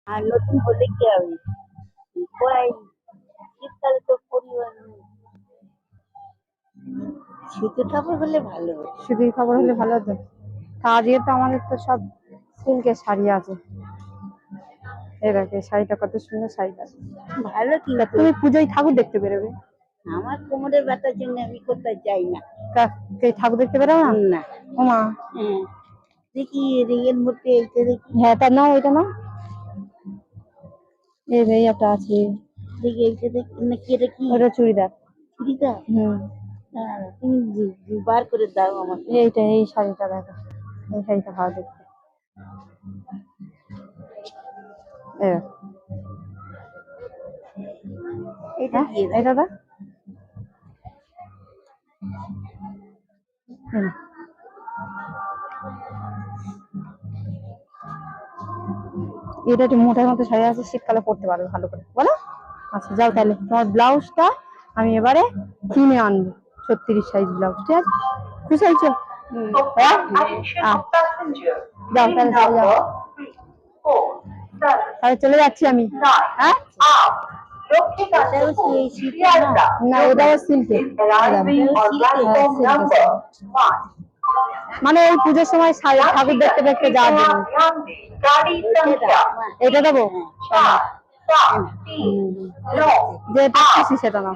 আর নতুন হলে কি হবে? কই শীতকালে তো পরিবার শীতের কাপড় হলে ভালো হয়। সুতির কাপড় হলে ভালো হতো। তা আজকে তো আমাদের তো সব সিল্কের শাড়ি আছে। এই দেখ, এই শাড়িটা কত সুন্দর শাড়িটা। ভালো তা কিন্তু তুমি পুজোয় ঠাকুর দেখতে বেরোবে? আমার কোমরের ব্যথার জন্য আমি কোথাও যাই না। তা এই ঠাকুর দেখতে বেরোবে না? না। ওমা, হ্যাঁ, দেখি এর মধ্যে এইটা দেখি। হ্যাঁ তা নাও, এটা নাও। এই যে একটা আছে, দেখি এইটা দেখি নাকি, এটা কি ওটা চুড়িদার। চুড়িদার? হুম, তুমি বার করে দাও আমাকে। এইটা, এই শাড়িটা দেখো, এই শাড়িটা ভালো দেখতে। এই দেখো। এটা হ্যাঁ, দিয়ে দাও। এটা দেখ। এই নাও। এটা একটু মোটার মতো শাড়ি আছে, শীতকালে পরতে পারবে ভালো করে, বলো? আচ্ছা যাও তাহলে, তোমার ব্লাউজটা আমি এবারে কিনে আনবো, 36 সাইজ ব্লাউজ, ঠিক আছে? খুশি হয়েছো? হ্যাঁ, যাও তাহলে, চলে যাও। তাহলে চলে যাচ্ছি আমি। হ্যাঁ, এটাও সেই শীতের না? না ওটাও সিল্কের। মানে ওই পুজোর সময় ঠাকুর দেখতে দেখতে যাওয়ার জন্য। এটা দেবো? যেটা খুশি সেটা নাও।